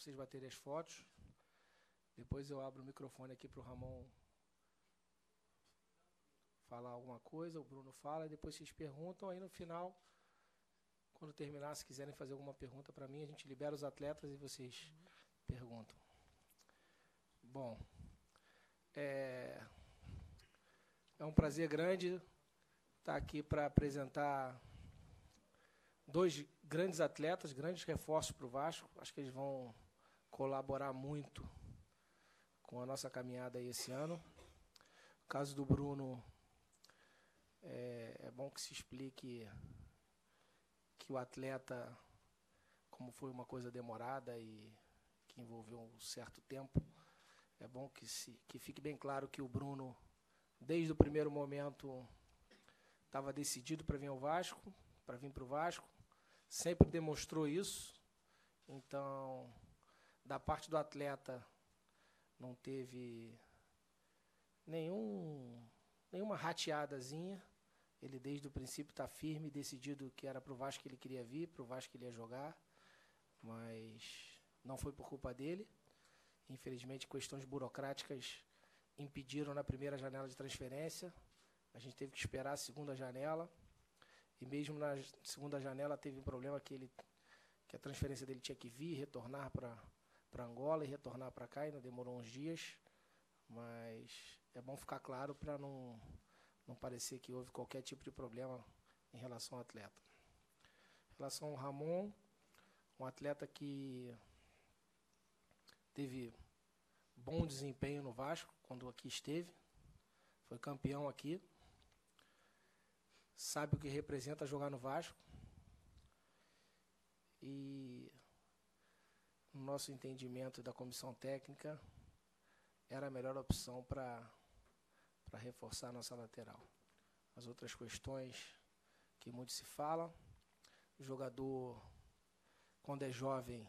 vocês baterem as fotos. Depois eu abro o microfone aqui para o Ramon falar alguma coisa, o Bruno fala, e depois vocês perguntam. Aí no final, quando terminar, se quiserem fazer alguma pergunta para mim, a gente libera os atletas e vocês perguntam. Bom, é um prazer grande estar aqui para apresentar dois grandes atletas, grandes reforços para o Vasco. Acho que eles vão colaborar muito com a nossa caminhada aí esse ano. O caso do Bruno, é bom que se explique que o atleta, como foi uma coisa demorada e que envolveu um certo tempo, é bom que fique bem claro que o Bruno, desde o primeiro momento, estava decidido para vir ao Vasco, para vir para o Vasco, sempre demonstrou isso. Então, da parte do atleta, não teve nenhuma rateadazinha. Ele, desde o princípio, está firme, decidido que era para o Vasco que ele queria vir, para o Vasco que ele ia jogar, mas não foi por culpa dele. Infelizmente, questões burocráticas impediram na primeira janela de transferência. A gente teve que esperar a segunda janela, e mesmo na segunda janela teve um problema que a transferência dele tinha que vir, retornar para Angola e retornar para cá, ainda demorou uns dias, mas é bom ficar claro para não parecer que houve qualquer tipo de problema em relação ao atleta. Em relação ao Ramon, um atleta que teve bom desempenho no Vasco, quando aqui esteve, foi campeão aqui, sabe o que representa jogar no Vasco, e no nosso entendimento da comissão técnica, era a melhor opção para reforçar a nossa lateral. As outras questões que muito se fala, o jogador, quando é jovem,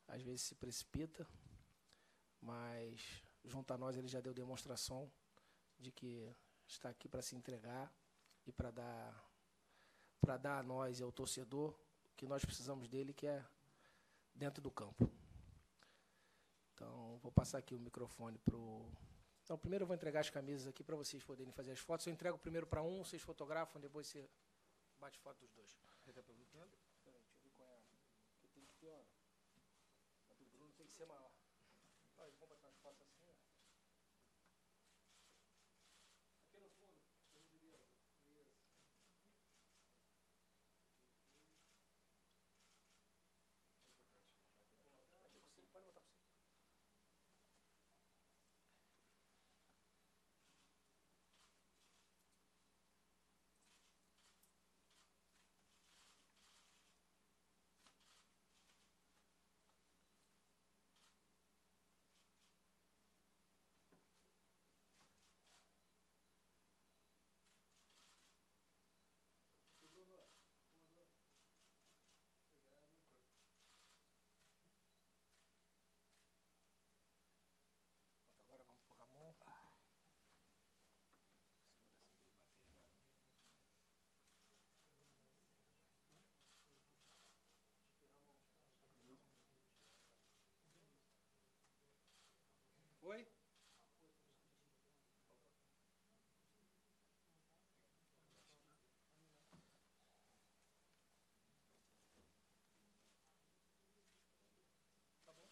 às vezes se precipita, mas junto a nós ele já deu demonstração de que está aqui para se entregar e para dar a nós e ao torcedor o que nós precisamos dele, que é dentro do campo. Então, vou passar aqui o microfone para o... Então, primeiro eu vou entregar as camisas aqui para vocês poderem fazer as fotos. Eu entrego primeiro para um, vocês fotografam, depois você bate foto dos dois. Você está perguntando? Peraí, deixa eu ver qual é a... Porque tem que ter, ó... A do Bruno tem que ser maior. Olha, vamos botar as fotos assim, ó. Aqui no fundo, beleza. Pode botar para você. Agora vamos para o Ramon. Oi? Tá bom.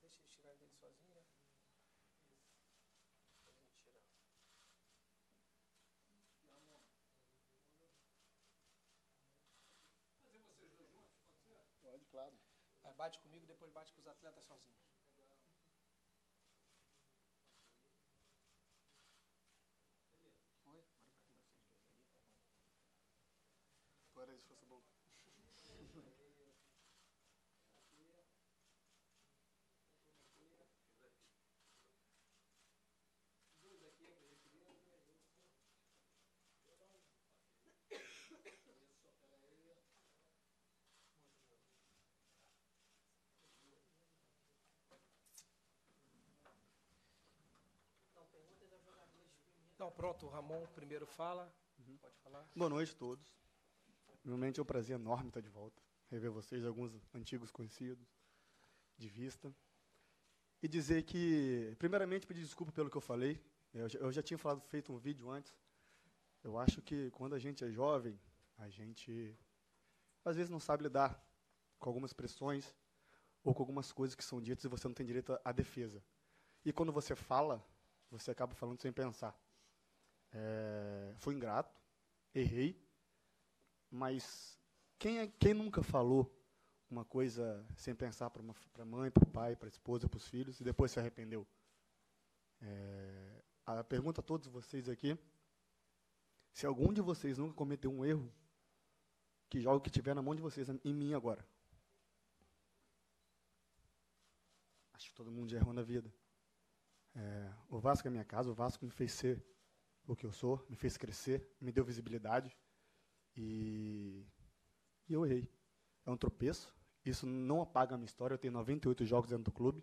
Deixa eles tirarem dele sozinho, né? A gente tira. Fazer vocês dois juntos, pode ser? Pode, claro. Aí bate comigo, depois bate com os atletas sozinhos. Oi? Bora pra vocês dois ali. Agora isso fosse bom. Então, pronto, o Ramon primeiro fala, Pode falar. Boa noite a todos. Realmente é um prazer enorme estar de volta, rever vocês, alguns antigos conhecidos de vista. E dizer que, primeiramente, pedir desculpa pelo que eu falei. Eu já tinha feito um vídeo antes. Eu acho que quando a gente é jovem, a gente às vezes não sabe lidar com algumas expressões ou com algumas coisas que são ditas e você não tem direito à defesa. E quando você fala, você acaba falando sem pensar. Fui ingrato, errei, mas quem nunca falou uma coisa sem pensar para a mãe, para o pai, para a esposa, para os filhos, e depois se arrependeu? A pergunta a todos vocês aqui, se algum de vocês nunca cometeu um erro, que joga o que tiver na mão de vocês em mim agora. Acho que todo mundo já errou na vida. O Vasco é minha casa, o Vasco me fez ser o que eu sou, me fez crescer, me deu visibilidade, e eu errei. É um tropeço. Isso não apaga a minha história. Eu tenho 98 jogos dentro do clube.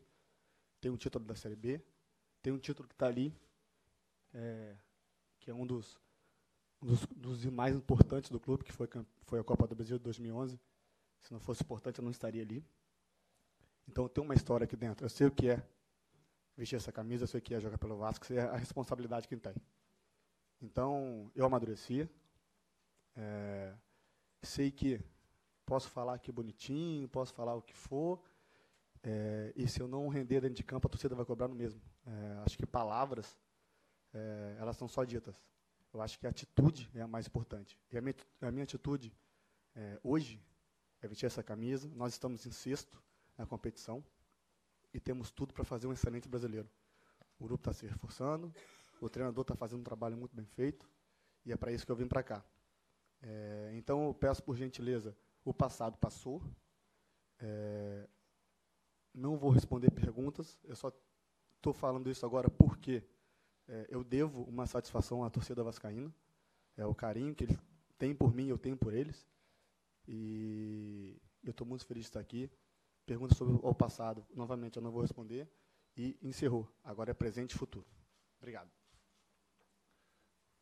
Tenho um título da Série B. Tenho um título que está ali, que é um dos mais importantes do clube, que foi a Copa do Brasil de 2011. Se não fosse importante, eu não estaria ali. Então, eu tenho uma história aqui dentro. Eu sei o que é vestir essa camisa, eu sei o que é jogar pelo Vasco, sei a responsabilidade que tem. Então, eu amadureci. Sei que posso falar aqui bonitinho, posso falar o que for, e se eu não render dentro de campo, a torcida vai cobrar no mesmo. Acho que palavras, elas são só ditas. Eu acho que a atitude é a mais importante. E a minha atitude hoje é vestir essa camisa. Nós estamos em sexto na competição e temos tudo para fazer um excelente brasileiro. O grupo está se reforçando, o treinador está fazendo um trabalho muito bem feito, e é para isso que eu vim para cá. Então, eu peço por gentileza, o passado passou, não vou responder perguntas, eu só estou falando isso agora porque eu devo uma satisfação à torcida vascaína, o carinho que eles têm por mim, eu tenho por eles, e eu estou muito feliz de estar aqui. Perguntas sobre o passado, novamente, eu não vou responder, e encerrou. Agora é presente e futuro. Obrigado.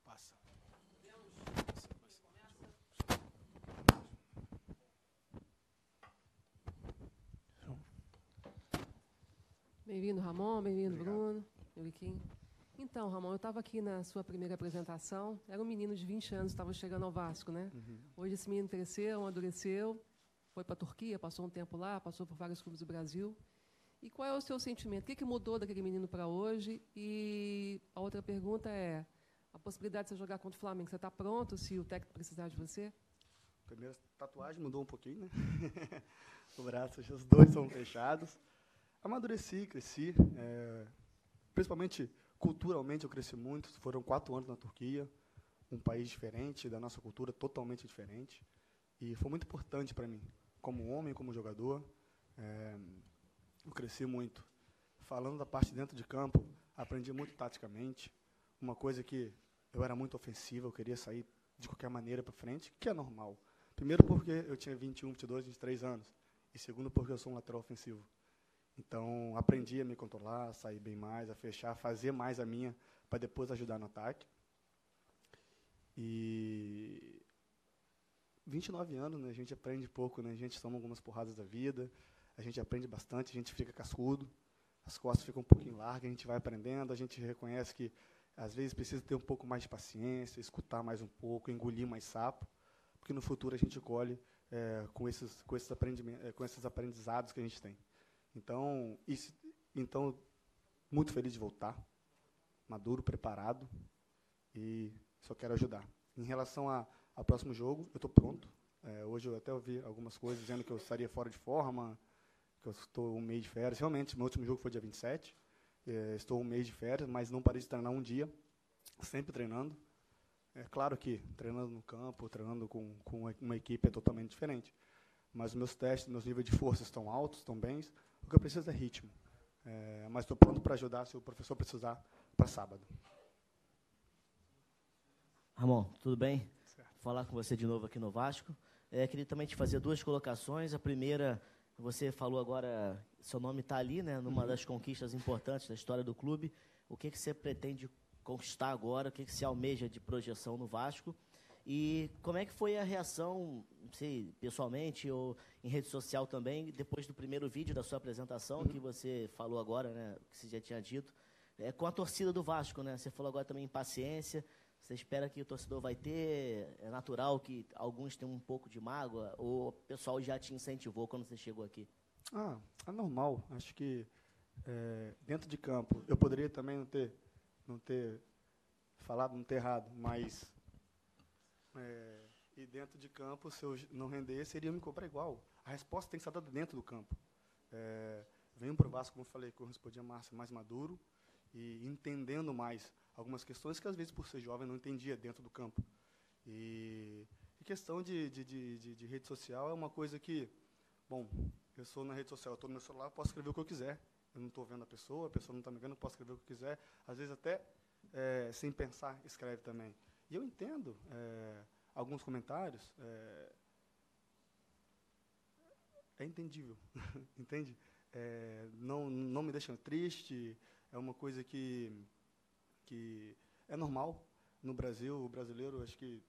Passa. Bem-vindo, Ramon. Bem-vindo, Obrigado. Bruno. Euriquim. Então, Ramon, eu estava aqui na sua primeira apresentação. Era um menino de 20 anos, estava chegando ao Vasco, né? Uhum. Hoje esse menino cresceu, amadureceu, foi para a Turquia, passou um tempo lá, passou por vários clubes do Brasil. E qual é o seu sentimento? O que mudou daquele menino para hoje? E a outra pergunta é a possibilidade de você jogar contra o Flamengo. Você está pronto se o técnico precisar de você? A primeira tatuagem mudou um pouquinho, né? O braço, os dois são fechados. Amadureci, cresci. Principalmente culturalmente eu cresci muito. Foram 4 anos na Turquia, um país diferente, da nossa cultura totalmente diferente. E foi muito importante para mim, como homem, como jogador. Eu cresci muito. Falando da parte de dentro de campo, aprendi muito taticamente. Uma coisa que eu era muito ofensivo, eu queria sair de qualquer maneira para frente, que é normal. Primeiro porque eu tinha 21, 22, 23 anos. E segundo porque eu sou um lateral ofensivo. Então, aprendi a me controlar, a sair bem mais, a fechar, a fazer mais a minha, para depois ajudar no ataque. E 29 anos, né, a gente aprende pouco, né, a gente toma algumas porradas da vida, a gente aprende bastante, a gente fica cascudo, as costas ficam um pouquinho largas, a gente vai aprendendo, a gente reconhece que, às vezes, precisa ter um pouco mais de paciência, escutar mais um pouco, engolir mais sapo, porque no futuro a gente colhe com esses aprendizados que a gente tem. Então, muito feliz de voltar, maduro, preparado, e só quero ajudar. Em relação ao próximo jogo, eu estou pronto. Hoje eu até ouvi algumas coisas dizendo que eu estaria fora de forma, que eu estou um mês de férias. Realmente, meu último jogo foi dia 27. Estou um mês de férias, mas não parei de treinar um dia, sempre treinando. É claro que treinando no campo, treinando com uma equipe é totalmente diferente. Mas os meus testes, meus níveis de força estão altos, estão bens. O que eu preciso é ritmo. Mas estou pronto para ajudar se o professor precisar para sábado. Ramon, tudo bem? Certo. Vou falar com você de novo aqui no Vasco. Queria também te fazer 2 colocações. A primeira, você falou agora, seu nome está ali, né, numa das conquistas importantes da história do clube. O que você pretende conquistar agora? O que você almeja de projeção no Vasco? E como é que foi a reação, não sei, pessoalmente ou em rede social também, depois do primeiro vídeo da sua apresentação, que você falou agora, né, que você já tinha dito, com a torcida do Vasco, né? Você falou agora também em paciência. Você espera que o torcedor vai ter? É natural que alguns tenham um pouco de mágoa? Ou o pessoal já te incentivou quando você chegou aqui? É normal. Acho que dentro de campo, eu poderia também não ter falado, não ter errado, mas e dentro de campo, se eu não rendesse, iriam me cobrar igual. A resposta tem que ser dada dentro do campo. Venho para o Vasco, como eu falei, como respondi a Márcia, mais maduro e entendendo mais algumas questões que, às vezes, por ser jovem, não entendia dentro do campo. E questão de rede social é uma coisa que, bom, eu sou na rede social, eu estou no meu celular, posso escrever o que eu quiser. Eu não estou vendo a pessoa não está me vendo, eu posso escrever o que eu quiser. Às vezes, até sem pensar, escreve também. E eu entendo alguns comentários, é entendível, entende? Não me deixa triste, é uma coisa que é normal no Brasil. O brasileiro, acho que,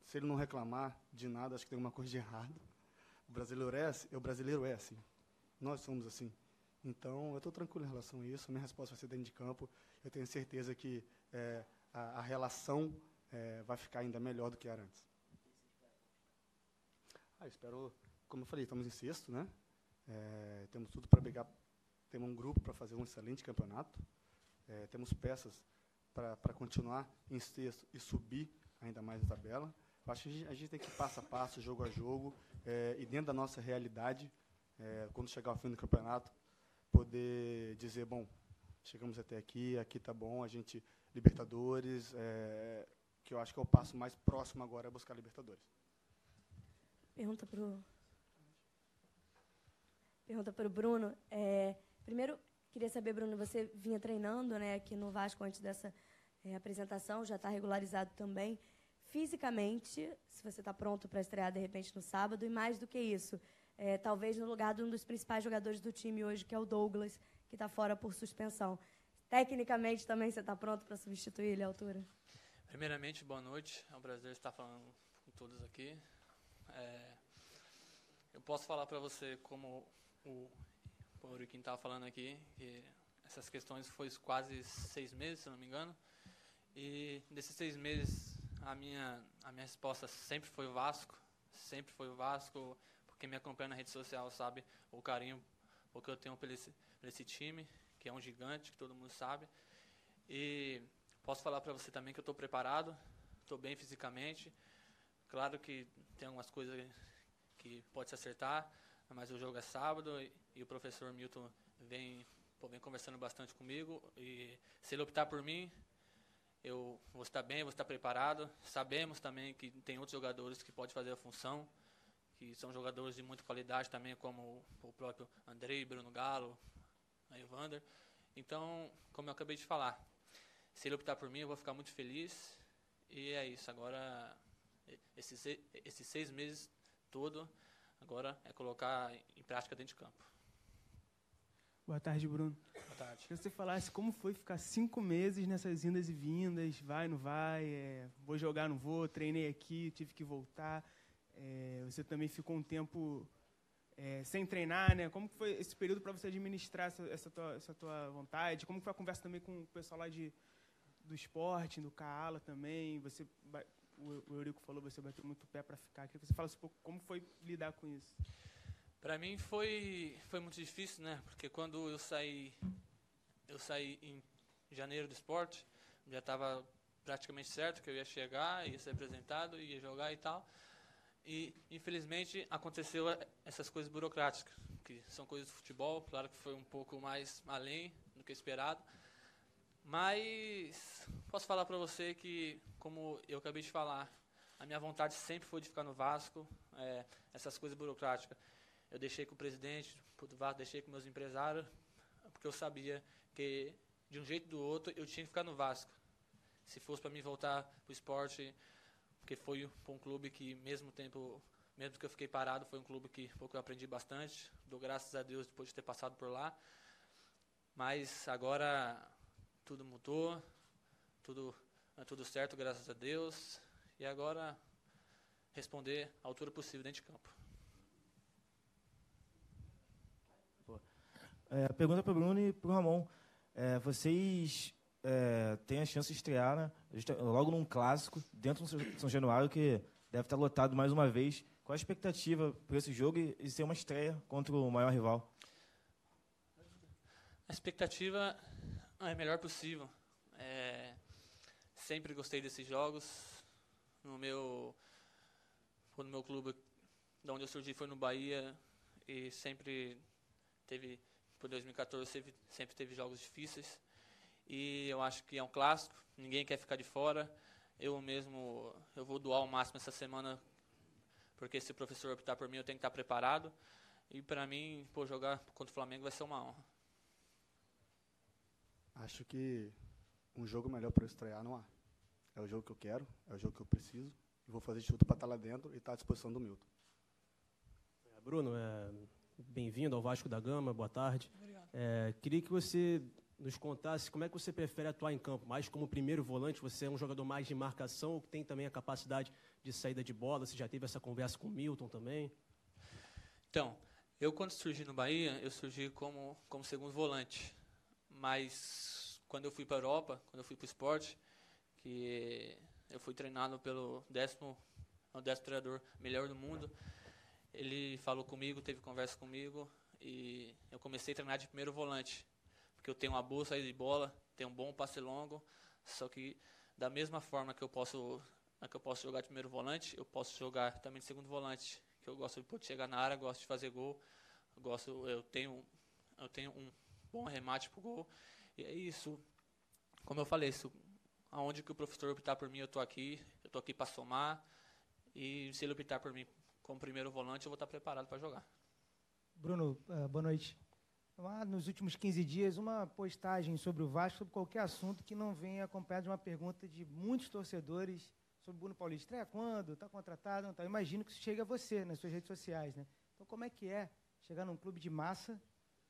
se ele não reclamar de nada, acho que tem alguma coisa de errado. O brasileiro é assim. Nós somos assim. Então, eu estou tranquilo em relação a isso. A minha resposta vai ser dentro de campo. Eu tenho certeza que a relação vai ficar ainda melhor do que era antes. Espero, como eu falei, estamos em sexto, né? Temos tudo para brigar. Temos um grupo para fazer um excelente campeonato. Temos peças para continuar em sexto e subir ainda mais a tabela. Eu acho que a gente tem que ir passo a passo, jogo a jogo, e dentro da nossa realidade, quando chegar ao fim do campeonato, poder dizer, bom, chegamos até aqui está bom, a gente, Libertadores, que eu acho que é o passo mais próximo agora, é buscar Libertadores. Pergunta para o Bruno. Primeiro, queria saber, Bruno, você vinha treinando, né, aqui no Vasco antes dessa apresentação, já está regularizado também. Fisicamente, se você está pronto para estrear, de repente, no sábado, e mais do que isso, talvez no lugar de um dos principais jogadores do time hoje, que é o Douglas, que está fora por suspensão. Tecnicamente, também, você está pronto para substituir ele à altura? Primeiramente, boa noite. É um prazer estar falando com todos aqui. Eu posso falar para você, como o Euriquim estava falando aqui, que essas questões foi quase 6 meses, se não me engano, e desses 6 meses a minha resposta sempre foi o Vasco, porque me acompanha na rede social, sabe o carinho que eu tenho por esse time, que é um gigante, que todo mundo sabe, e posso falar para você também que eu estou preparado, estou bem fisicamente. Claro que tem algumas coisas que pode se acertar, mas o jogo é sábado e o professor Milton vem conversando bastante comigo. E se ele optar por mim, eu vou estar bem, vou estar preparado. Sabemos também que tem outros jogadores que podem fazer a função, que são jogadores de muita qualidade também, como o próprio Andrei, Bruno Galo, a Evander. Então, como eu acabei de falar, se ele optar por mim, eu vou ficar muito feliz. E é isso, agora esses 6 meses todo, agora é colocar em prática dentro de campo. Boa tarde, Bruno. Boa tarde. Queria que você falasse como foi ficar 5 meses nessas indas e vindas, vai, não vai, vou jogar, não vou, treinei aqui, tive que voltar. Você também ficou um tempo sem treinar, né? Como foi esse período para você administrar essa tua vontade? Como foi a conversa também com o pessoal lá do esporte, do Kaala também? O Eurico falou que você bateu muito o pé para ficar. Queria que você falasse um pouco como foi lidar com isso. Para mim foi muito difícil, né? Porque quando eu saí em janeiro do esporte, já estava praticamente certo que eu ia chegar, ia ser apresentado, ia jogar e tal. E, infelizmente, aconteceu essas coisas burocráticas, que são coisas do futebol. Claro que foi um pouco mais além do que esperado. Mas posso falar para você que, como eu acabei de falar, a minha vontade sempre foi de ficar no Vasco. Essas coisas burocráticas eu deixei com o presidente do Vasco, deixei com meus empresários, porque eu sabia que, de um jeito ou do outro, eu tinha que ficar no Vasco. Se fosse para mim voltar para o esporte, porque foi um clube que, mesmo que eu fiquei parado, foi um clube que eu aprendi bastante. Dou graças a Deus depois de ter passado por lá. Mas agora tudo mudou, tudo certo, graças a Deus. E agora responder à altura possível dentro de campo. Pergunta para o Bruno e para o Ramon. Vocês têm a chance de estrear, né, logo num clássico, dentro do São Januário, que deve estar lotado mais uma vez. Qual a expectativa para esse jogo e ser uma estreia contra o maior rival? A expectativa é a melhor possível. Sempre gostei desses jogos. No meu clube, de onde eu surgi, foi no Bahia, e sempre teve, por 2014, sempre teve jogos difíceis. E eu acho que é um clássico, ninguém quer ficar de fora. Eu vou doar o máximo essa semana, porque se o professor optar por mim, eu tenho que estar preparado. E para mim, jogar contra o Flamengo vai ser uma honra. Acho que um jogo melhor para eu estrear não há. É o jogo que eu quero, é o jogo que eu preciso. E vou fazer de tudo para estar lá dentro e estar à disposição do Milton. Bruno, bem-vindo ao Vasco da Gama, boa tarde. Obrigado. Queria que você nos contasse como é que você prefere atuar em campo. Mais como primeiro volante, você é um jogador mais de marcação ou que tem também a capacidade de saída de bola? Você já teve essa conversa com o Milton também? Então, eu quando surgi no Bahia, eu surgi como segundo volante. Mas quando eu fui para a Europa, quando eu fui para o esporte, que eu fui treinado pelo 10º treinador melhor do mundo, ele falou comigo, teve conversa comigo, e eu comecei a treinar de primeiro volante, porque eu tenho uma boa saída de bola, tenho um bom passe longo, só que da mesma forma que eu posso jogar de primeiro volante, eu posso jogar também de segundo volante, que eu gosto de chegar na área, gosto de fazer gol, eu tenho um bom remate pro gol, e é isso. Como eu falei, aonde que o professor optar por mim, eu tô aqui para somar, e se ele optar por mim como primeiro volante, eu vou estar preparado para jogar. Bruno, boa noite. Nos últimos 15 dias, uma postagem sobre o Vasco, sobre qualquer assunto que não venha acompanhado de uma pergunta de muitos torcedores sobre o Bruno Paulista. Estreia quando? Está contratado? Não tá? Imagino que isso chegue a você nas suas redes sociais, né? Então, como é que é chegar num clube de massa,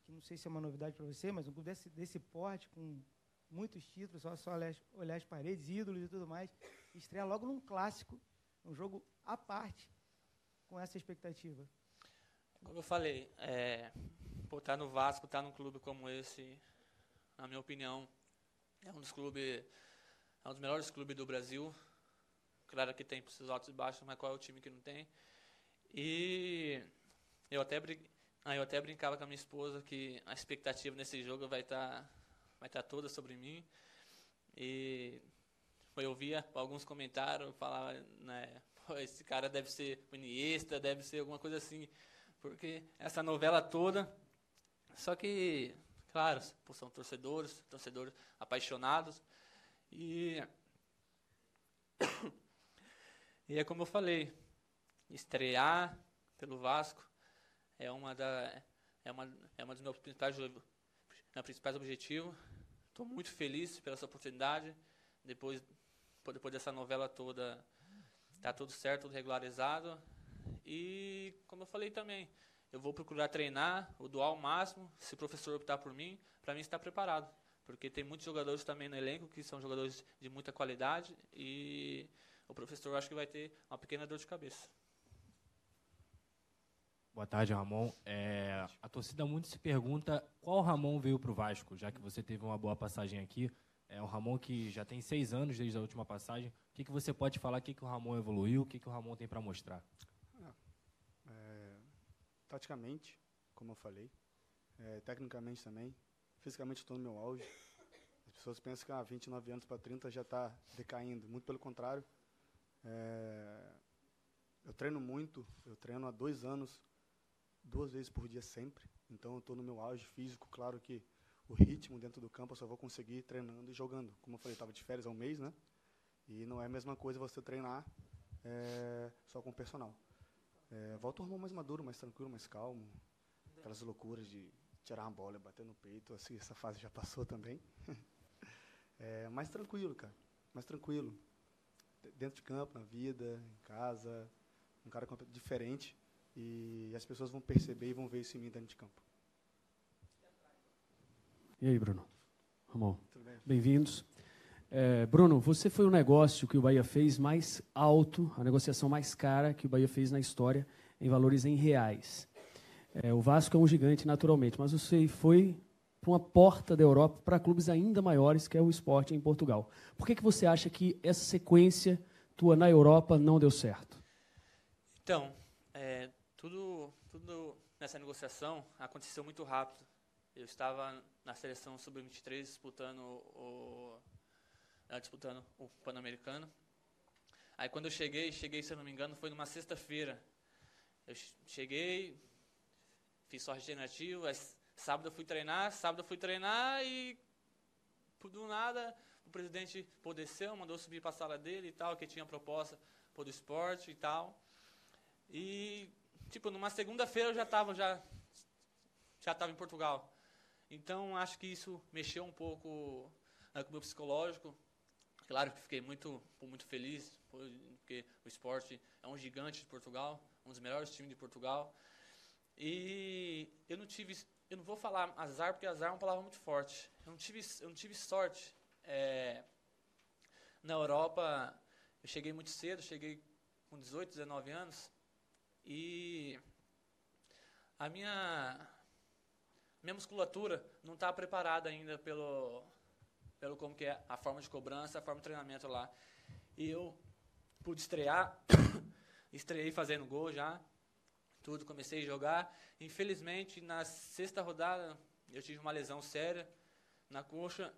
que não sei se é uma novidade para você, mas um clube desse porte, com muitos títulos, só olhar as paredes, ídolos e tudo mais, e estrear logo num clássico, um jogo à parte, com essa expectativa? Como eu falei, estar no Vasco, estar num clube como esse, na minha opinião, é um dos melhores clubes do Brasil. Claro que tem seus altos e baixos, mas qual é o time que não tem? E eu até brincava com a minha esposa que a expectativa nesse jogo vai estar toda sobre mim. E eu via alguns comentários, falava, né, esse cara deve ser o Iniesta, deve ser alguma coisa assim, porque essa novela toda. Só que, claro, são torcedores apaixonados, e é como eu falei, estrear pelo Vasco é uma dos meus principais objetivos. Estou muito feliz pela essa oportunidade. Depois dessa novela toda, está tudo certo, tudo regularizado. E, como eu falei também, eu vou procurar treinar, doar ao máximo. Se o professor optar por mim, para mim estar preparado. Porque tem muitos jogadores também no elenco que são jogadores de muita qualidade, e o professor acho que vai ter uma pequena dor de cabeça. Boa tarde, Ramon. A torcida muito se pergunta qual Ramon veio para o Vasco, já que você teve uma boa passagem aqui. É um Ramon que já tem 6 anos desde a última passagem. O que você pode falar? O que o Ramon evoluiu? O que o Ramon tem para mostrar? Taticamente, como eu falei, tecnicamente também, fisicamente estou no meu auge. As pessoas pensam que 29 anos para 30 já está decaindo. Muito pelo contrário. Eu treino muito, eu treino há 2 anos, 2 vezes por dia sempre. Então eu estou no meu auge físico. Claro que o ritmo dentro do campo eu só vou conseguir treinando e jogando. Como eu falei, estava de férias há um mês, né? E não é a mesma coisa você treinar só com o personal. Volta o irmão mais maduro, mais tranquilo, mais calmo. Aquelas loucuras de tirar uma bola e bater no peito, assim, essa fase já passou também. Mais tranquilo, cara. Mais tranquilo. Dentro de campo, na vida, em casa. Um cara diferente. E as pessoas vão perceber e vão ver isso em mim dentro de campo. E aí, Bruno? Ramon? Tudo bem? Bem-vindos. Bruno, você foi o negócio que o Bahia fez mais alto, a negociação mais cara que o Bahia fez na história, em valores em reais. O Vasco é um gigante, naturalmente, mas você foi para uma porta da Europa para clubes ainda maiores, que é o Sport em Portugal. Por que você acha que essa sequência tua na Europa não deu certo? Então, tudo nessa negociação aconteceu muito rápido. Eu estava na seleção sub-23 disputando o Pan-Americano. Aí quando eu cheguei, se eu não me engano, foi numa sexta-feira. Eu cheguei, fiz só regenerativo, sábado eu fui treinar e do nada o presidente desceu, mandou subir para a sala dele e tal, que tinha proposta do esporte e tal. E numa segunda-feira eu já estava em Portugal. Então acho que isso mexeu um pouco com o meu psicológico. Claro que fiquei muito feliz, porque o Sport é um gigante de Portugal, um dos melhores times de Portugal. E eu não vou falar azar, porque azar é uma palavra muito forte. Eu não tive sorte. Na Europa, eu cheguei muito cedo, cheguei com 18, 19 anos, e a minha musculatura não estava preparada ainda pelo como que é a forma de cobrança, a forma de treinamento lá. E eu pude estrear, estreiei fazendo gol já, tudo, comecei a jogar. Infelizmente, na sexta rodada, eu tive uma lesão séria na coxa.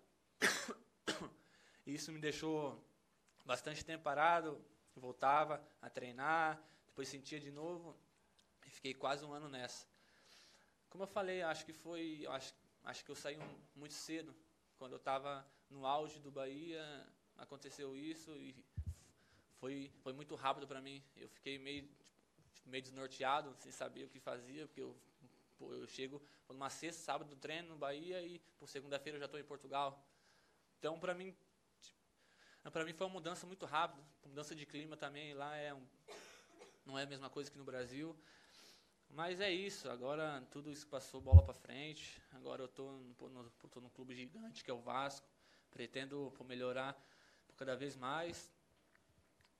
Isso me deixou bastante tempo parado, voltava a treinar, depois sentia de novo, e fiquei quase um ano nessa. Como eu falei, acho que eu saí muito cedo. Quando eu estava no auge do Bahia, aconteceu isso e foi muito rápido para mim. Eu fiquei meio desnorteado, sem saber o que fazia, porque eu chego numa sexta, sábado, treino no Bahia e por segunda-feira eu já estou em Portugal. Então, para mim foi uma mudança muito rápida. Mudança de clima também lá não é a mesma coisa que no Brasil. Mas é isso, agora tudo isso passou bola para frente. Agora eu estou num clube gigante que é o Vasco. Pretendo melhorar cada vez mais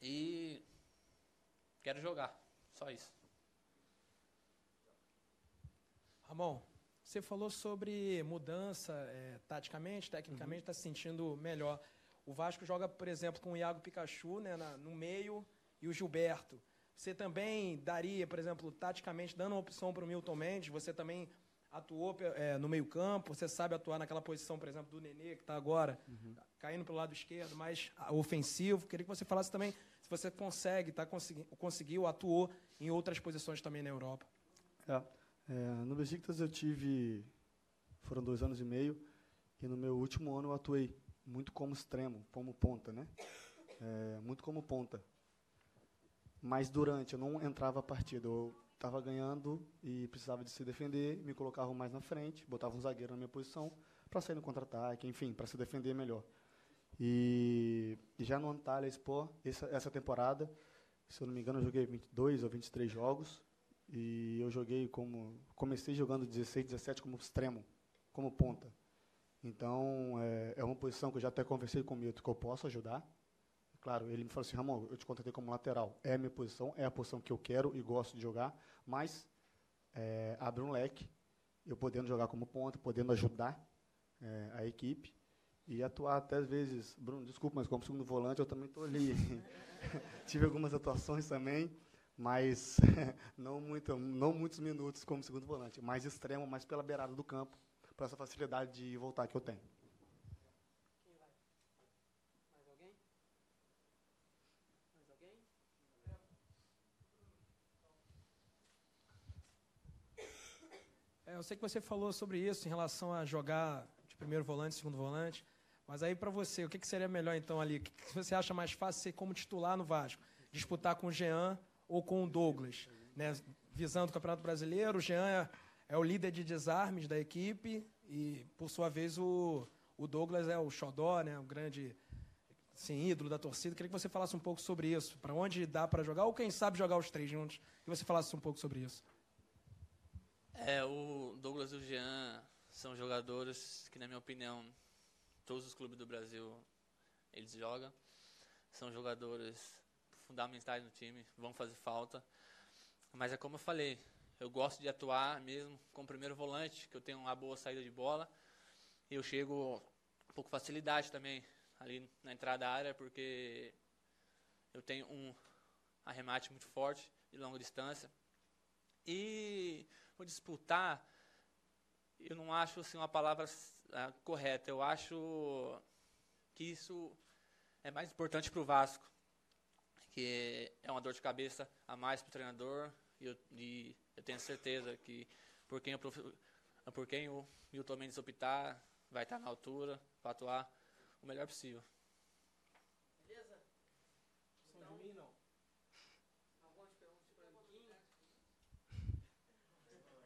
e quero jogar, só isso. Ramon, você falou sobre mudança taticamente, tecnicamente, está se sentindo melhor. O Vasco joga, por exemplo, com o Iago Pikachu, né, no meio, e o Gilberto. Você também daria, por exemplo, taticamente, dando uma opção para o Milton Mendes, você também atuou no meio-campo, você sabe atuar naquela posição, por exemplo, do Nenê, que está agora caindo pelo lado esquerdo, mais ofensivo. Queria que você falasse também se você conseguiu, atuou em outras posições também na Europa. No Besiktas foram 2 anos e meio, e no meu último ano eu atuei muito como extremo, como ponta, né? Muito como ponta. Mas eu não entrava a partida, eu estava ganhando e precisava de se defender, me colocavam mais na frente, botava um zagueiro na minha posição para sair no contra-ataque, enfim, para se defender melhor. E já no Antalyaspor, essa temporada, se eu não me engano, eu joguei 22 ou 23 jogos, e eu comecei jogando 16, 17 como extremo, como ponta. Então, é uma posição que eu já até conversei com o Milton, que eu posso ajudar. Claro, ele me falou assim, Ramon, eu te contratei como lateral. É a minha posição, é a posição que eu quero e gosto de jogar, mas abre um leque, eu podendo jogar como ponta, podendo ajudar a equipe e atuar até às vezes, Bruno, desculpa, mas como segundo volante eu também estou ali. Tive algumas atuações também, mas não muitos minutos como segundo volante, mais extremo, mais pela beirada do campo, por essa facilidade de voltar que eu tenho. Eu sei que você falou sobre isso em relação a jogar de primeiro volante, segundo volante, mas aí para você, o que seria melhor então ali? O que você acha mais fácil ser como titular no Vasco? Disputar com o Jean ou com o Douglas? Né? Visando o Campeonato Brasileiro, o Jean é o líder de desarmes da equipe e, por sua vez, o Douglas é o xodó, né? O grande ídolo da torcida. Queria que você falasse um pouco sobre isso. Para onde dá para jogar ou, quem sabe, jogar os 3 juntos? Que você falasse um pouco sobre isso. O Douglas e o Jean são jogadores que, na minha opinião, todos os clubes do Brasil eles jogam. São jogadores fundamentais no time, vão fazer falta. Mas é como eu falei, eu gosto de atuar mesmo com o primeiro volante, que eu tenho uma boa saída de bola. E eu chego um pouco facilidade também ali na entrada da área, porque eu tenho um arremate muito forte de longa distância. E vou disputar, eu não acho assim, uma palavra correta. Eu acho que isso é mais importante para o Vasco, que é uma dor de cabeça a mais para o treinador. E eu tenho certeza que por quem o Milton Mendes optar, vai estar na altura para atuar o melhor possível. Beleza? Som de mim, não? Algumas perguntas para o Quinho?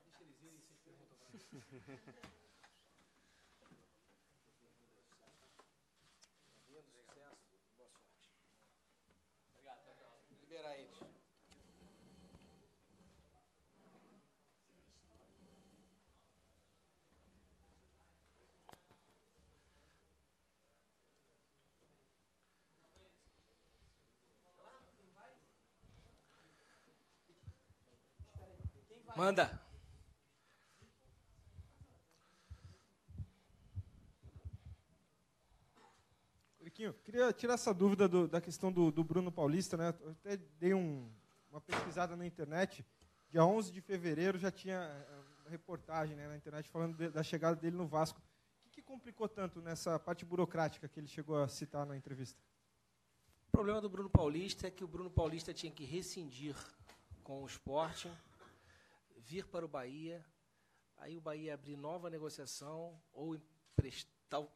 Deixa eles irem e vocês perguntam para mim. Bem-vindo, sucesso, boa sorte. Obrigado, liberar eles. Manda. Riquinho, queria tirar essa dúvida da questão do Bruno Paulista, né? Eu até dei uma pesquisada na internet. Dia 11 de fevereiro já tinha reportagem, né, na internet falando da chegada dele no Vasco. O que complicou tanto nessa parte burocrática que ele chegou a citar na entrevista? O problema do Bruno Paulista é que o Bruno Paulista tinha que rescindir com o Sporting, vir para o Bahia, aí o Bahia abrir nova negociação, ou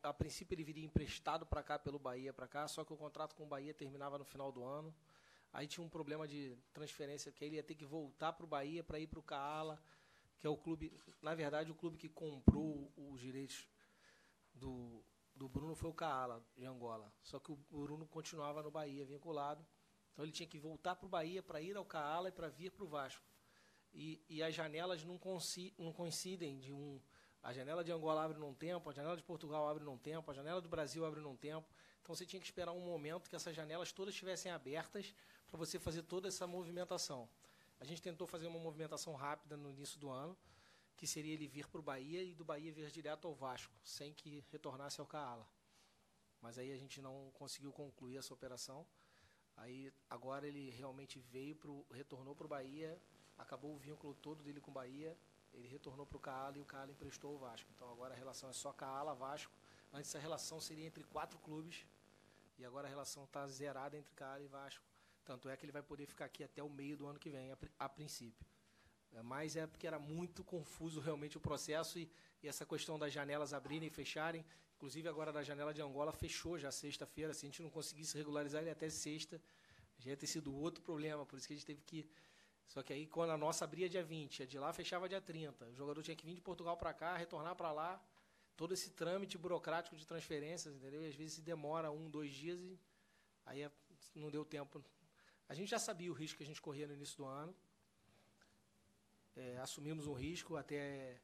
a princípio ele viria emprestado para cá pelo Bahia para cá, só que o contrato com o Bahia terminava no final do ano. Aí tinha um problema de transferência, que ele ia ter que voltar para o Bahia para ir para o Kaala, que é o clube, na verdade o clube que comprou os direitos do Bruno foi o Kaala, de Angola. Só que o Bruno continuava no Bahia, vinculado. Então ele tinha que voltar para o Bahia para ir ao Kaala e para vir para o Vasco. E as janelas não coincidem a janela de Angola abre num tempo, a janela de Portugal abre num tempo, a janela do Brasil abre num tempo. Então você tinha que esperar um momento que essas janelas todas estivessem abertas para você fazer toda essa movimentação. A gente tentou fazer uma movimentação rápida no início do ano, que seria ele vir para o Bahia e do Bahia vir direto ao Vasco, sem que retornasse ao Kaala. Mas aí a gente não conseguiu concluir essa operação. Aí agora ele realmente retornou para o Bahia, acabou o vínculo todo dele com o Bahia, ele retornou para o Kaala e o Kaala emprestou o Vasco. Então agora a relação é só Kaala-Vasco. Antes a relação seria entre 4 clubes e agora a relação está zerada entre Kaala e Vasco. Tanto é que ele vai poder ficar aqui até o meio do ano que vem, a princípio. Mas é porque era muito confuso realmente o processo e essa questão das janelas abrirem e fecharem. Inclusive agora da janela de Angola fechou já sexta-feira. Se a gente não conseguisse regularizar ele até sexta, já ia ter sido outro problema. Por isso que a gente teve que... Só que aí quando a nossa abria dia 20, a de lá fechava dia 30. O jogador tinha que vir de Portugal para cá, retornar para lá. Todo esse trâmite burocrático de transferências, entendeu? E às vezes demora 1, 2 dias e aí não deu tempo. A gente já sabia o risco que a gente corria no início do ano. Assumimos um risco, até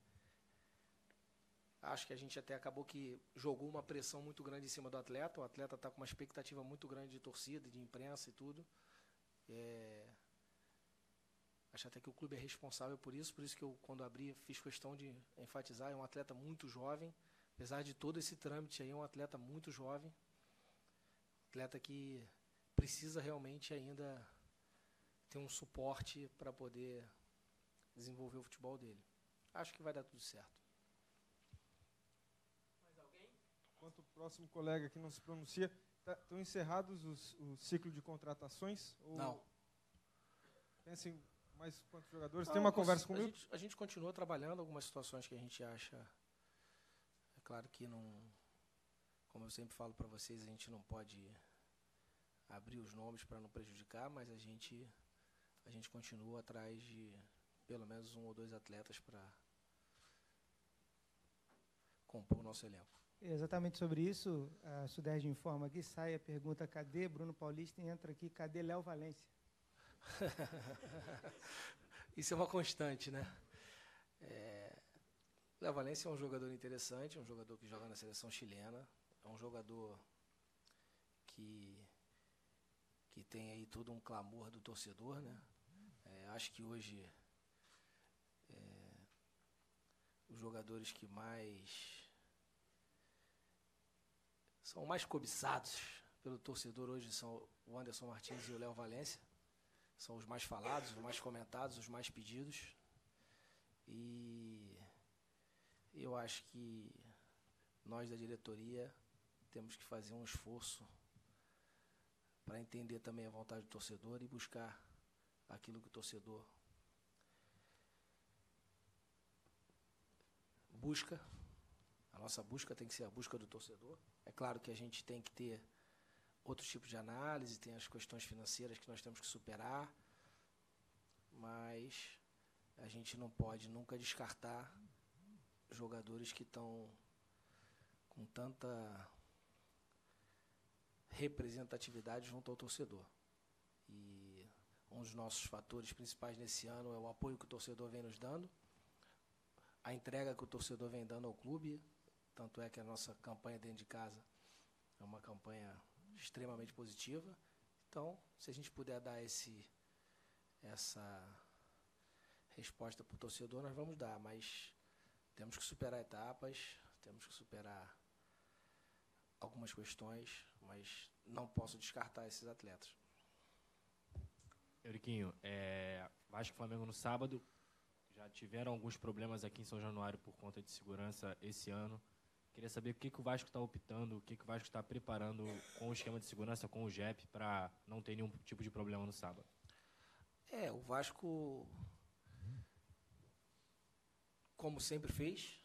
acho que a gente até acabou que jogou uma pressão muito grande em cima do atleta. O atleta está com uma expectativa muito grande de torcida, de imprensa e tudo. Acho até que o clube é responsável por isso que eu, quando abri, fiz questão de enfatizar. É um atleta muito jovem, apesar de todo esse trâmite aí, é um atleta muito jovem. Atleta que precisa realmente ainda ter um suporte para poder desenvolver o futebol dele. Acho que vai dar tudo certo. Mais alguém? Enquanto o próximo colega que não se pronuncia, estão encerrados o ciclo de contratações? Ou não. Pensem mais quantos jogadores? Tem uma conversa comigo? A gente continua trabalhando algumas situações que a gente acha... É claro que não... Como eu sempre falo para vocês, a gente não pode abrir os nomes para não prejudicar, mas a gente continua atrás de pelo menos 1 ou 2 atletas para compor o nosso elenco. Exatamente sobre isso, a Sudeste informa aqui, sai a pergunta, cadê Bruno Paulista? E entra aqui, cadê Léo Valência? Isso é uma constante, né? Léo Valência é um jogador interessante, é um jogador que joga na seleção chilena, é um jogador que tem aí todo um clamor do torcedor, né? Acho que hoje os jogadores que são mais cobiçados pelo torcedor hoje são o Anderson Martins e o Léo Valência. São os mais falados, os mais comentados, os mais pedidos. E eu acho que nós da diretoria temos que fazer um esforço para entender também a vontade do torcedor e buscar aquilo que o torcedor busca. A nossa busca tem que ser a busca do torcedor. É claro que a gente tem que ter outros tipos de análise, tem as questões financeiras que nós temos que superar, mas a gente não pode nunca descartar jogadores que estão com tanta representatividade junto ao torcedor. E um dos nossos fatores principais nesse ano é o apoio que o torcedor vem nos dando, a entrega que o torcedor vem dando ao clube, tanto é que a nossa campanha dentro de casa é uma campanha extremamente positiva. Então, se a gente puder dar essa resposta para o torcedor, nós vamos dar, mas temos que superar etapas, temos que superar algumas questões, mas não posso descartar esses atletas. Euriquinho, Vasco e Flamengo no sábado, já tiveram alguns problemas aqui em São Januário por conta de segurança esse ano. Queria saber o que o Vasco está optando, o que o Vasco está preparando com o esquema de segurança, com o JEP, para não ter nenhum tipo de problema no sábado. O Vasco, como sempre fez,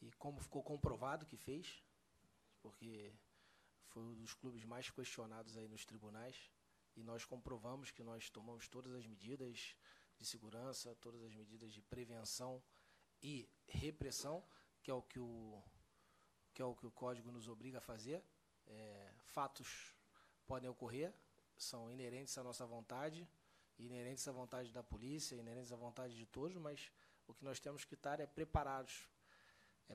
e como ficou comprovado que fez, porque foi um dos clubes mais questionados aí nos tribunais, e nós comprovamos que nós tomamos todas as medidas de segurança, todas as medidas de prevenção e repressão, que é o que o Código nos obriga a fazer. Fatos podem ocorrer, são inerentes à nossa vontade, inerentes à vontade da polícia, inerentes à vontade de todos, mas o que nós temos que estar é preparados,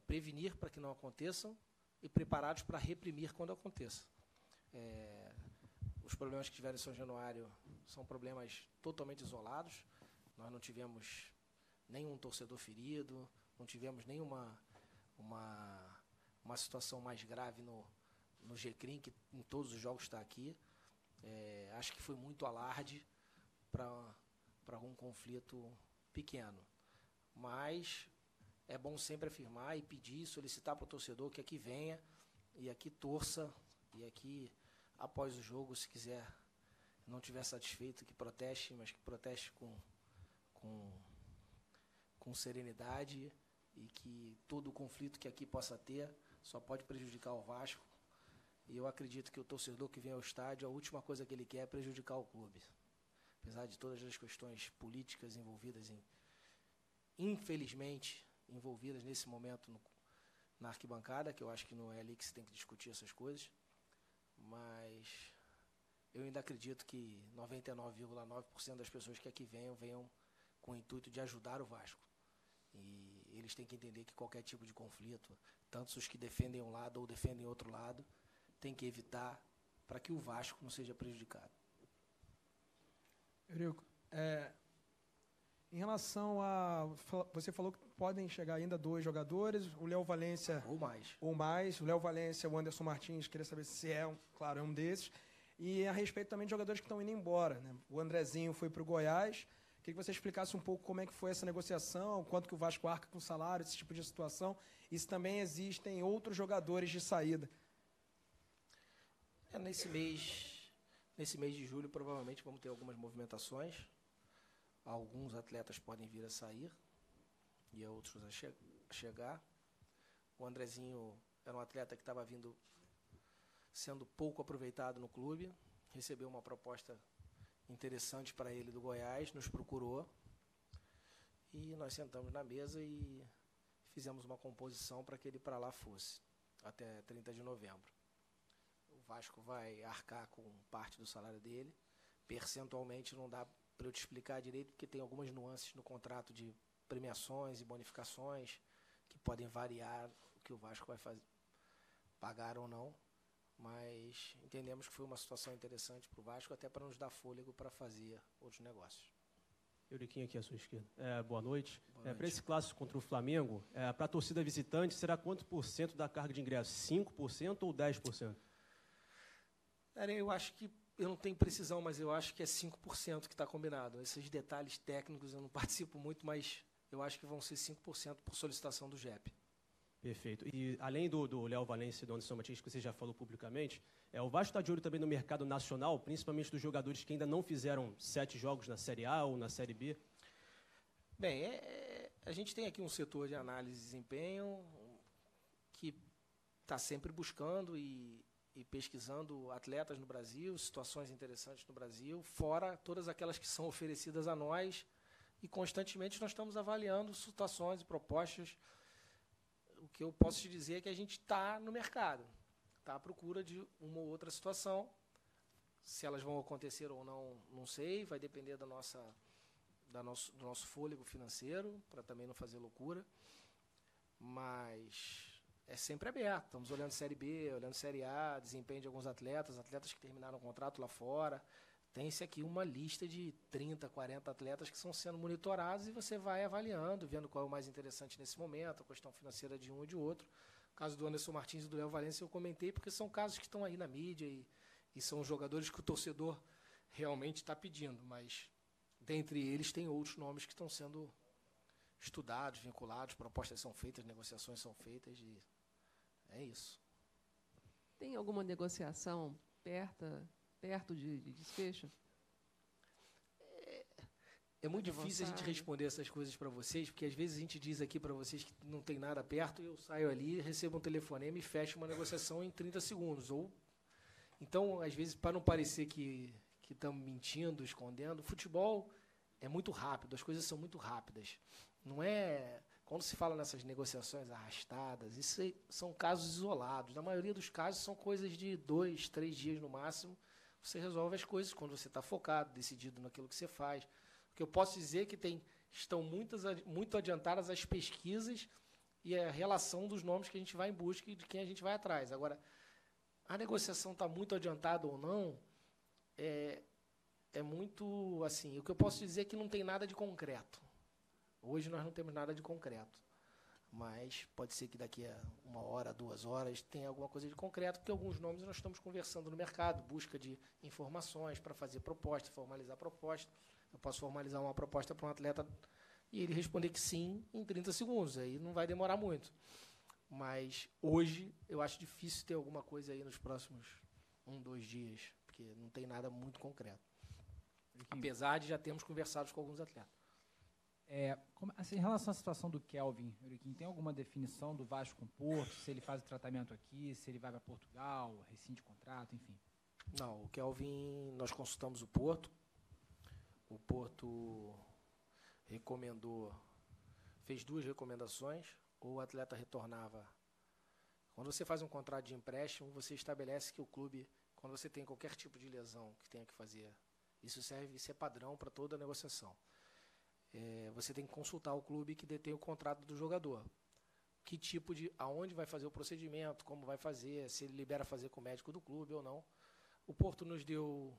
prevenir para que não aconteçam e preparados para reprimir quando aconteça. Os problemas que tiveram em São Januário são problemas totalmente isolados. Nós não tivemos nenhum torcedor ferido, não tivemos nenhuma uma situação mais grave no GCRIM, que em todos os jogos está aqui. Acho que foi muito alarde para um conflito pequeno. Mas é bom sempre afirmar e pedir, solicitar para o torcedor que aqui venha e aqui torça, e aqui, após o jogo, se quiser, não estiver satisfeito, que proteste, mas que proteste com serenidade, e que todo o conflito que aqui possa ter só pode prejudicar o Vasco. E eu acredito que o torcedor que vem ao estádio, a última coisa que ele quer é prejudicar o clube. Apesar de todas as questões políticas envolvidas, infelizmente, envolvidas nesse momento na arquibancada, que eu acho que não é ali que se tem que discutir essas coisas, mas eu ainda acredito que 99,9% das pessoas que aqui venham com o intuito de ajudar o Vasco. E eles têm que entender que qualquer tipo de conflito, tanto os que defendem um lado ou defendem outro lado, tem que evitar para que o Vasco não seja prejudicado. Eurico, em relação a... Você falou que podem chegar ainda 2 jogadores, o Léo Valência... Ou mais. O Léo Valência, o Anderson Martins, queria saber se é um desses. E a respeito também de jogadores que estão indo embora, né? O Andrezinho foi para o Goiás. Queria que você explicasse um pouco como é que foi essa negociação, quanto que o Vasco arca com salário, esse tipo de situação, e se também existem outros jogadores de saída. Nesse mês de julho, provavelmente, vamos ter algumas movimentações. Alguns atletas podem vir a sair e outros a chegar. O Andrezinho era um atleta que estava sendo pouco aproveitado no clube, recebeu uma proposta interessante para ele do Goiás, nos procurou e nós sentamos na mesa e fizemos uma composição para que ele para lá fosse, até 30 de novembro. O Vasco vai arcar com parte do salário dele, percentualmente não dá para eu te explicar direito, porque tem algumas nuances no contrato de premiações e bonificações que podem variar o que o Vasco vai pagar ou não, mas entendemos que foi uma situação interessante para o Vasco, até para nos dar fôlego para fazer outros negócios. Euriquinho aqui à sua esquerda. Boa noite. Boa noite. Para esse clássico contra o Flamengo, para a torcida visitante, será quanto por cento da carga de ingresso? 5% ou 10%? Cara, eu acho que, eu não tenho precisão, mas eu acho que é 5% que está combinado. Esses detalhes técnicos eu não participo muito, mas eu acho que vão ser 5% por solicitação do JEP. Perfeito. E além do Léo Valência e do Anderson Martins, que você já falou publicamente, o Vasco está de olho também no mercado nacional, principalmente dos jogadores que ainda não fizeram 7 jogos na Série A ou na Série B? Bem, a gente tem aqui um setor de análise de desempenho que está sempre buscando e pesquisando atletas no Brasil, situações interessantes no Brasil, fora todas aquelas que são oferecidas a nós, e constantemente nós estamos avaliando situações e propostas. O que eu posso te dizer é que a gente está no mercado, está à procura de uma ou outra situação. Se elas vão acontecer ou não, não sei, vai depender do nosso fôlego financeiro, para também não fazer loucura, mas é sempre aberto. Estamos olhando Série B, olhando Série A, desempenho de alguns atletas que terminaram o contrato lá fora. Tem-se aqui uma lista de 30, 40 atletas que estão sendo monitorados e você vai avaliando, vendo qual é o mais interessante nesse momento, a questão financeira de um e de outro. O caso do Anderson Martins e do Léo Valência eu comentei porque são casos que estão aí na mídia e são jogadores que o torcedor realmente está pedindo, mas dentre eles tem outros nomes que estão sendo estudados, vinculados, propostas são feitas, negociações são feitas e é isso. Tem alguma negociação perto de desfecho? É muito difícil a gente responder essas coisas para vocês, porque às vezes a gente diz aqui para vocês que não tem nada perto e eu saio ali, recebo um telefonema e fecho uma negociação em 30 segundos. Então, às vezes, para não parecer que estamos mentindo, escondendo, futebol é muito rápido, as coisas são muito rápidas. Não é... Quando se fala nessas negociações arrastadas, isso são casos isolados. Na maioria dos casos, são coisas de 2, 3 dias no máximo. Você resolve as coisas quando você está focado, decidido naquilo que você faz. O que eu posso dizer é que estão muito adiantadas as pesquisas e a relação dos nomes que a gente vai em busca e de quem a gente vai atrás. Agora, a negociação está muito adiantada ou não, é muito assim. O que eu posso dizer é que não tem nada de concreto. Hoje nós não temos nada de concreto, mas pode ser que daqui a 1 hora, 2 horas, tenha alguma coisa de concreto, porque alguns nomes nós estamos conversando no mercado, busca de informações para fazer proposta, formalizar proposta. Eu posso formalizar uma proposta para um atleta e ele responder que sim em 30 segundos, aí não vai demorar muito. Mas hoje eu acho difícil ter alguma coisa aí nos próximos 1, 2 dias, porque não tem nada muito concreto. Apesar de já termos conversado com alguns atletas. Assim, em relação à situação do Kelvin, Euriquinho, tem alguma definição do Vasco com o Porto? Se ele faz o tratamento aqui, se ele vai para Portugal, rescinde contrato, enfim? Não, o Kelvin, nós consultamos o Porto. O Porto recomendou, fez 2 recomendações. Ou o atleta retornava. Quando você faz um contrato de empréstimo, você estabelece que o clube, quando você tem qualquer tipo de lesão que tenha que fazer, isso é padrão para toda a negociação. Você tem que consultar o clube que detém o contrato do jogador. Que tipo aonde vai fazer o procedimento, como vai fazer, se ele libera fazer com o médico do clube ou não. O Porto nos deu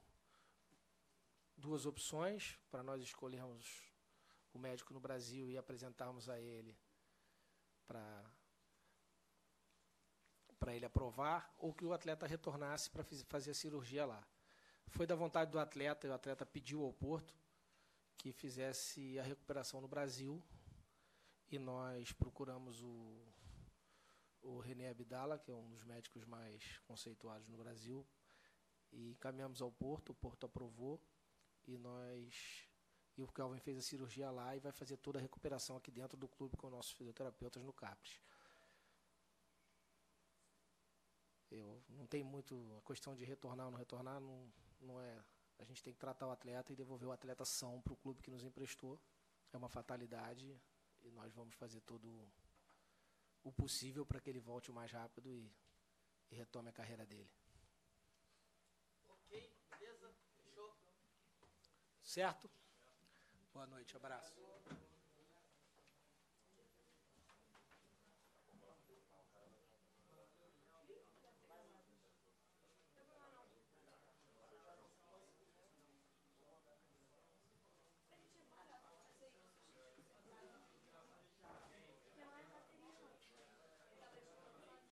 2 opções para nós escolhermos o médico no Brasil e apresentarmos a ele para ele aprovar, ou que o atleta retornasse para fazer a cirurgia lá. Foi da vontade do atleta, e o atleta pediu ao Porto que fizesse a recuperação no Brasil, e nós procuramos o René Abdala, que é um dos médicos mais conceituados no Brasil, e encaminhamos ao Porto, o Porto aprovou, e o Kelvin fez a cirurgia lá e vai fazer toda a recuperação aqui dentro do clube com nossos fisioterapeutas no CAPRES. Não tem muito a questão de retornar ou não retornar, não é. A gente tem que tratar o atleta e devolver o atleta são para o clube que nos emprestou. É uma fatalidade e nós vamos fazer todo o possível para que ele volte o mais rápido e retome a carreira dele. Ok, beleza? Fechou? Certo? Boa noite, abraço.